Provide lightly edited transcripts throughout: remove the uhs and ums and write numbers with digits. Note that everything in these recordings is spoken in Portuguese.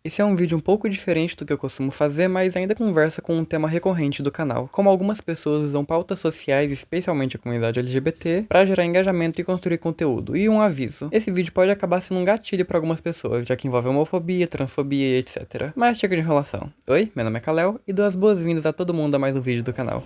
Esse é um vídeo um pouco diferente do que eu costumo fazer, mas ainda conversa com um tema recorrente do canal. Como algumas pessoas usam pautas sociais, especialmente a comunidade LGBT, para gerar engajamento e construir conteúdo. E um aviso, esse vídeo pode acabar sendo um gatilho para algumas pessoas, já que envolve homofobia, transfobia e etc. Mas chega de enrolação. Oi, meu nome é Kalel e dou as boas-vindas a todo mundo a mais um vídeo do canal.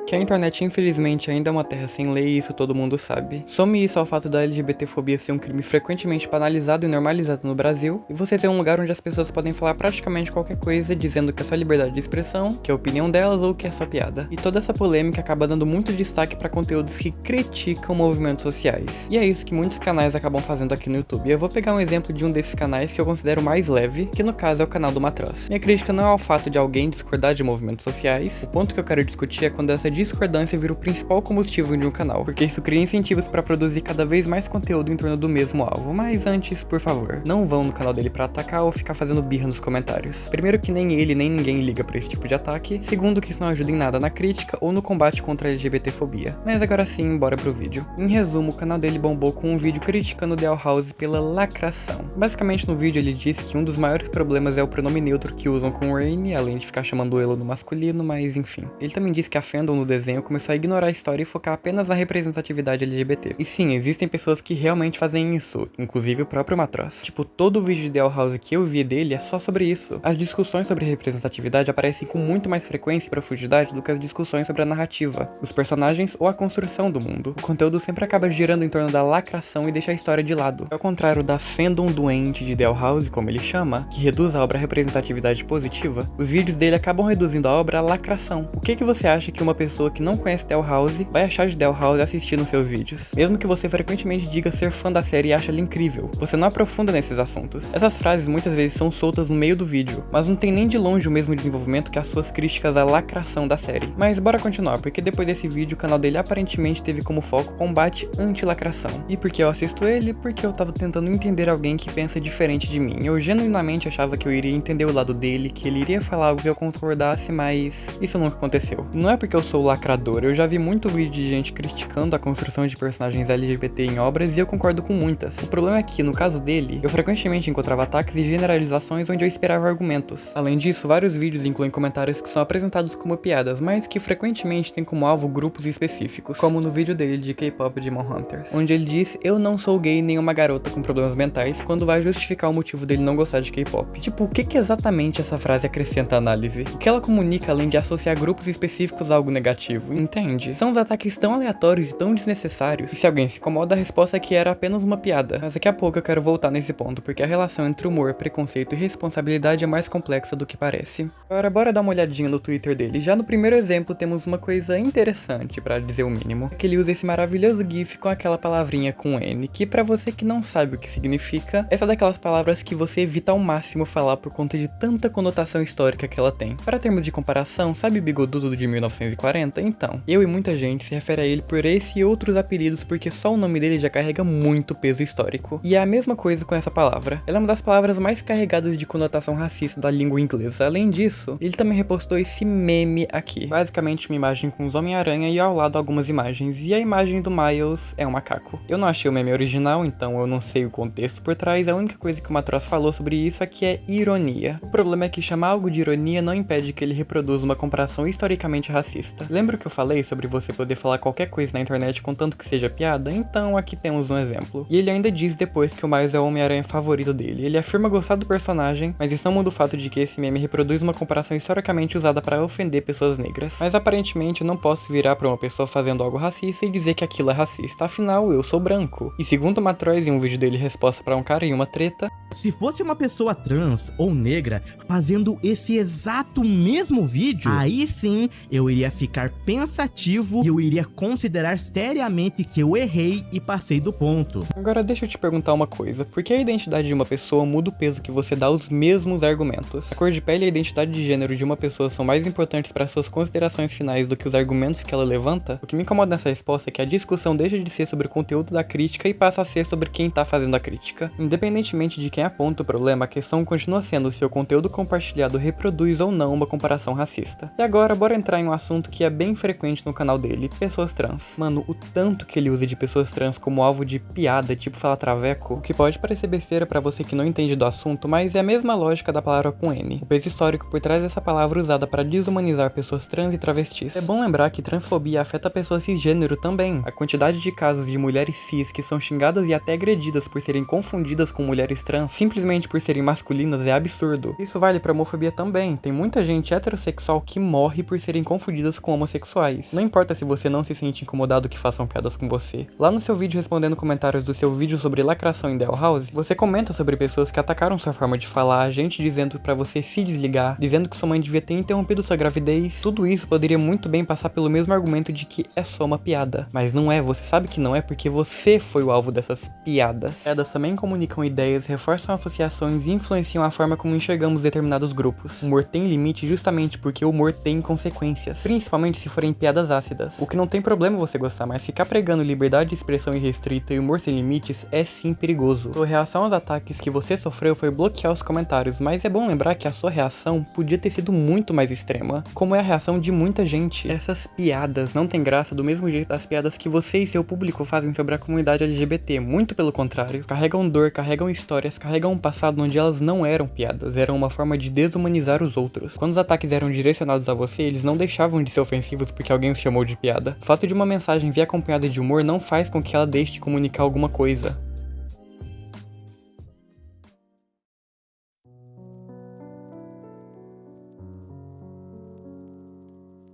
Que a internet infelizmente ainda é uma terra sem lei e isso todo mundo sabe. Some isso ao fato da LGBTfobia ser um crime frequentemente banalizado e normalizado no Brasil, e você ter um lugar onde as pessoas podem falar praticamente qualquer coisa dizendo que é só liberdade de expressão, que é a opinião delas ou que é só piada. E toda essa polêmica acaba dando muito destaque para conteúdos que criticam movimentos sociais. E é isso que muitos canais acabam fazendo aqui no YouTube. E eu vou pegar um exemplo de um desses canais que eu considero mais leve, que no caso é o canal do Matraz. Minha crítica não é ao fato de alguém discordar de movimentos sociais, o ponto que eu quero discutir é quando essa discordância vira o principal combustível de um canal, porque isso cria incentivos para produzir cada vez mais conteúdo em torno do mesmo alvo. Mas antes, por favor, não vão no canal dele para atacar ou ficar fazendo birra nos comentários. Primeiro que nem ele nem ninguém liga para esse tipo de ataque, segundo que isso não ajuda em nada na crítica ou no combate contra a LGBTfobia. Mas agora sim, bora pro vídeo. Em resumo, o canal dele bombou com um vídeo criticando The House pela lacração. Basicamente no vídeo ele disse que um dos maiores problemas é o pronome neutro que usam com Rain, além de ficar chamando ela no masculino, mas enfim. Ele também disse que a fandom no desenho começou a ignorar a história e focar apenas na representatividade LGBT. E sim, existem pessoas que realmente fazem isso, inclusive o próprio Matraz. Tipo, todo o vídeo de The House que eu vi dele é só sobre isso. As discussões sobre representatividade aparecem com muito mais frequência e profundidade do que as discussões sobre a narrativa, os personagens ou a construção do mundo. O conteúdo sempre acaba girando em torno da lacração e deixa a história de lado. Ao contrário da fandom doente de The House, como ele chama, que reduz a obra à representatividade positiva, os vídeos dele acabam reduzindo a obra à lacração. O que você acha que uma pessoa que não conhece The House vai achar de The House assistindo seus vídeos? Mesmo que você frequentemente diga ser fã da série e acha ela incrível, você não aprofunda nesses assuntos. Essas frases muitas vezes são soltas no meio do vídeo, mas não tem nem de longe o mesmo desenvolvimento que as suas críticas à lacração da série. Mas bora continuar, porque depois desse vídeo o canal dele aparentemente teve como foco combate anti-lacração. E por que eu assisto ele? Porque eu tava tentando entender alguém que pensa diferente de mim. Eu genuinamente achava que eu iria entender o lado dele, que ele iria falar algo que eu concordasse, mas isso nunca aconteceu. Não é porque eu sou lacrador, eu já vi muito vídeo de gente criticando a construção de personagens LGBT em obras e eu concordo com muitas. O problema é que, no caso dele, eu frequentemente encontrava ataques e generalizações onde eu esperava argumentos. Além disso, vários vídeos incluem comentários que são apresentados como piadas, mas que frequentemente têm como alvo grupos específicos, como no vídeo dele de K-pop Demon Hunters, onde ele diz: "Eu não sou gay nem uma garota com problemas mentais", quando vai justificar o motivo dele não gostar de K-pop. Tipo, o que exatamente essa frase acrescenta à análise? O que ela comunica além de associar grupos específicos a algo negativo? Entende? São uns ataques tão aleatórios e tão desnecessários, e se alguém se incomoda, a resposta é que era apenas uma piada. Mas daqui a pouco eu quero voltar nesse ponto, porque a relação entre humor, preconceito e responsabilidade é mais complexa do que parece. Agora bora dar uma olhadinha no Twitter dele. Já no primeiro exemplo temos uma coisa interessante, pra dizer o mínimo, que ele usa esse maravilhoso gif com aquela palavrinha com N, que pra você que não sabe o que significa, essa é daquelas palavras que você evita ao máximo falar por conta de tanta conotação histórica que ela tem. Para termos de comparação, sabe o Bigodudo de 1940? Então, eu e muita gente se refere a ele por esse e outros apelidos porque só o nome dele já carrega muito peso histórico. E é a mesma coisa com essa palavra. Ela é uma das palavras mais carregadas de conotação racista da língua inglesa. Além disso, ele também repostou esse meme aqui. Basicamente uma imagem com os Homem-Aranha e ao lado algumas imagens. E a imagem do Miles é um macaco. Eu não achei o meme original, então eu não sei o contexto por trás. A única coisa que o Matraz falou sobre isso é que é ironia. O problema é que chamar algo de ironia não impede que ele reproduza uma comparação historicamente racista. Lembra que eu falei sobre você poder falar qualquer coisa na internet contanto que seja piada? Então aqui temos um exemplo. E ele ainda diz depois que o Miles é o Homem-Aranha favorito dele. Ele afirma gostar do personagem, mas isso não muda o fato de que esse meme reproduz uma comparação historicamente usada para ofender pessoas negras. Mas aparentemente eu não posso virar pra uma pessoa fazendo algo racista e dizer que aquilo é racista, afinal eu sou branco. E segundo o Matraz, em um vídeo dele resposta para um cara em uma treta, se fosse uma pessoa trans ou negra fazendo esse exato mesmo vídeo, aí sim eu iria ficar pensativo e eu iria considerar seriamente que eu errei e passei do ponto. Agora deixa eu te perguntar uma coisa, por que a identidade de uma pessoa muda o peso que você dá aos mesmos argumentos? A cor de pele e a identidade de gênero de uma pessoa são mais importantes para suas considerações finais do que os argumentos que ela levanta? O que me incomoda nessa resposta é que a discussão deixa de ser sobre o conteúdo da crítica e passa a ser sobre quem tá fazendo a crítica. Independentemente de quem aponta o problema, a questão continua sendo se o conteúdo compartilhado reproduz ou não uma comparação racista. E agora, bora entrar em um assunto que é bem frequente no canal dele, pessoas trans. Mano, o tanto que ele usa de pessoas trans como alvo de piada, tipo falar traveco, o que pode parecer besteira pra você que não entende do assunto, mas é a mesma lógica da palavra com N. O peso histórico por trás dessa palavra usada para desumanizar pessoas trans e travestis. É bom lembrar que transfobia afeta pessoas cisgênero também. A quantidade de casos de mulheres cis que são xingadas e até agredidas por serem confundidas com mulheres trans, simplesmente por serem masculinas, é absurdo. Isso vale pra homofobia também. Tem muita gente heterossexual que morre por serem confundidas com homossexuais. Não importa se você não se sente incomodado que façam piadas com você. Lá no seu vídeo respondendo comentários do seu vídeo sobre lacração em Del House, você comenta sobre pessoas que atacaram sua forma de falar, gente dizendo pra você se desligar, dizendo que sua mãe devia ter interrompido sua gravidez. Tudo isso poderia muito bem passar pelo mesmo argumento de que é só uma piada. Mas não é, você sabe que não é porque você foi o alvo dessas piadas. Piadas também comunicam ideias, reforçam associações e influenciam a forma como enxergamos determinados grupos. O humor tem limite justamente porque o humor tem consequências, principalmente se forem piadas ácidas. O que não tem problema você gostar, mas ficar pregando liberdade de expressão irrestrita e humor sem limites é sim perigoso. Sua reação aos ataques que você sofreu foi bloquear os comentários, mas é bom lembrar que a sua reação podia ter sido muito mais extrema, como é a reação de muita gente. Essas piadas não têm graça do mesmo jeito das piadas que você e seu público fazem sobre a comunidade LGBT, muito pelo contrário. Carregam dor, carregam histórias, carregam um passado onde elas não eram piadas, eram uma forma de desumanizar os outros. Quando os ataques eram direcionados a você, eles não deixavam de ser ofensivos porque alguém os chamou de piada. O fato de uma mensagem vir acompanhada de humor não faz com que ela deixe de comunicar alguma coisa.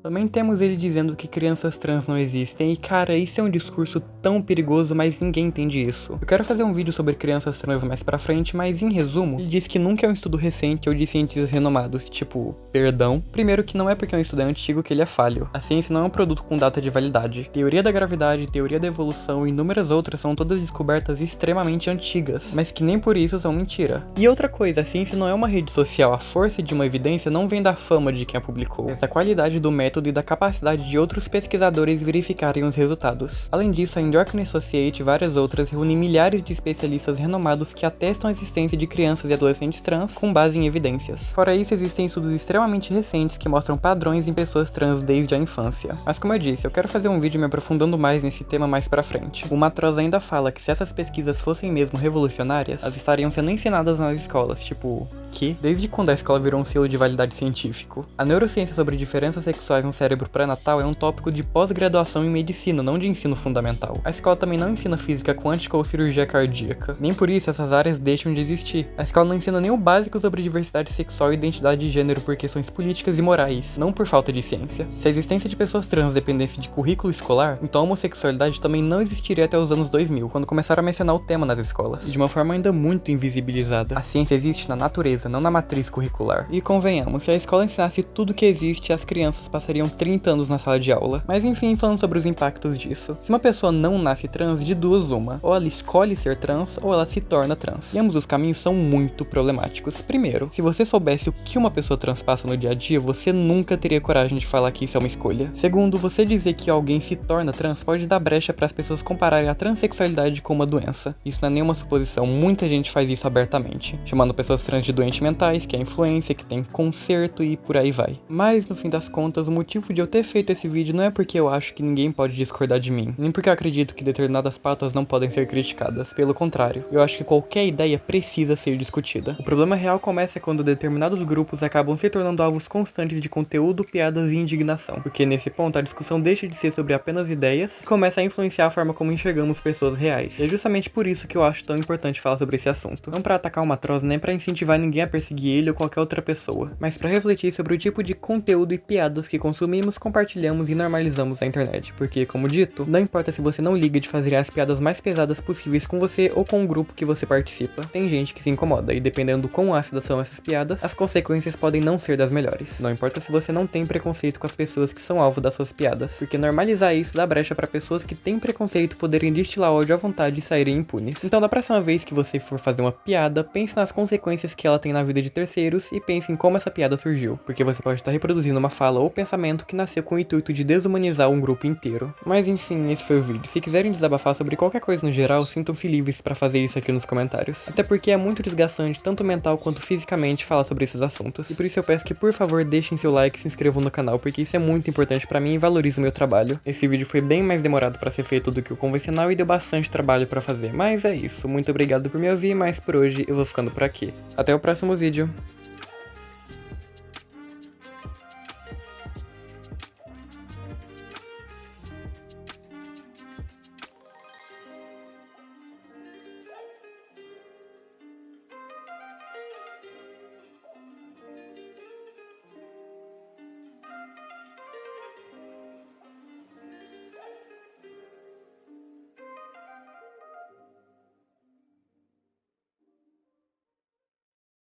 Também temos ele dizendo que crianças trans não existem, e cara, isso é um discurso tão perigoso, mas ninguém entende isso. Eu quero fazer um vídeo sobre crianças trans mais pra frente, mas em resumo, ele diz que nunca é um estudo recente ou de cientistas renomados, tipo, perdão. Primeiro que não é porque é um estudo antigo que ele é falho. A ciência não é um produto com data de validade. Teoria da gravidade, teoria da evolução e inúmeras outras são todas descobertas extremamente antigas, mas que nem por isso são mentira. E outra coisa, a ciência não é uma rede social, a força de uma evidência não vem da fama de quem a publicou, mas da qualidade do método e da capacidade de outros pesquisadores verificarem os resultados. Além disso, a Endocrine Associate e várias outras reúnem milhares de especialistas renomados que atestam a existência de crianças e adolescentes trans com base em evidências. Fora isso, existem estudos extremamente recentes que mostram padrões em pessoas trans desde a infância. Mas como eu disse, eu quero fazer um vídeo me aprofundando mais nesse tema mais pra frente. O Matrosa ainda fala que se essas pesquisas fossem mesmo revolucionárias, elas estariam sendo ensinadas nas escolas, tipo... que, desde quando a escola virou um selo de validade científico? A neurociência sobre diferenças sexuais no cérebro pré-natal é um tópico de pós-graduação em medicina, não de ensino fundamental. A escola também não ensina física quântica ou cirurgia cardíaca. Nem por isso essas áreas deixam de existir. A escola não ensina nem o básico sobre diversidade sexual e identidade de gênero por questões políticas e morais, não por falta de ciência. Se a existência de pessoas trans dependesse de currículo escolar, então a homossexualidade também não existiria até os anos 2000, quando começaram a mencionar o tema nas escolas, e de uma forma ainda muito invisibilizada. A ciência existe na natureza, não na matriz curricular. E convenhamos, se a escola ensinasse tudo que existe, as crianças passariam 30 anos na sala de aula. Mas enfim, falando sobre os impactos disso. Se uma pessoa não nasce trans, de duas uma. Ou ela escolhe ser trans, ou ela se torna trans. E ambos os caminhos são muito problemáticos. Primeiro, se você soubesse o que uma pessoa trans passa no dia a dia, você nunca teria coragem de falar que isso é uma escolha. Segundo, você dizer que alguém se torna trans pode dar brecha para as pessoas compararem a transexualidade com uma doença. Isso não é nenhuma suposição, muita gente faz isso abertamente, chamando pessoas trans de doentes mentais, que é influência, que tem conserto e por aí vai. Mas no fim das contas, o motivo de eu ter feito esse vídeo não é porque eu acho que ninguém pode discordar de mim, nem porque eu acredito que determinadas pautas não podem ser criticadas. Pelo contrário, eu acho que qualquer ideia precisa ser discutida. O problema real começa quando determinados grupos acabam se tornando alvos constantes de conteúdo, piadas e indignação, porque nesse ponto a discussão deixa de ser sobre apenas ideias e começa a influenciar a forma como enxergamos pessoas reais. E é justamente por isso que eu acho tão importante falar sobre esse assunto. Não pra atacar o Matrosa, nem pra incentivar ninguém a perseguir ele ou qualquer outra pessoa, mas pra refletir sobre o tipo de conteúdo e piadas que consumimos, compartilhamos e normalizamos na internet, porque, como dito, não importa se você não liga de fazer as piadas mais pesadas possíveis com você ou com o grupo que você participa, tem gente que se incomoda, e dependendo do quão ácidas são essas piadas, as consequências podem não ser das melhores. Não importa se você não tem preconceito com as pessoas que são alvo das suas piadas, porque normalizar isso dá brecha pra pessoas que têm preconceito poderem destilar ódio à vontade e saírem impunes. Então, da próxima vez que você for fazer uma piada, pense nas consequências que ela tem tem na vida de terceiros e pense em como essa piada surgiu, porque você pode estar reproduzindo uma fala ou pensamento que nasceu com o intuito de desumanizar um grupo inteiro. Mas enfim, esse foi o vídeo. Se quiserem desabafar sobre qualquer coisa no geral, sintam-se livres pra fazer isso aqui nos comentários. Até porque é muito desgastante, tanto mental quanto fisicamente, falar sobre esses assuntos. E por isso eu peço que, por favor, deixem seu like e se inscrevam no canal, porque isso é muito importante pra mim e valoriza o meu trabalho. Esse vídeo foi bem mais demorado pra ser feito do que o convencional e deu bastante trabalho pra fazer. Mas é isso. Muito obrigado por me ouvir, mas por hoje eu vou ficando por aqui. Até o próximo vídeo.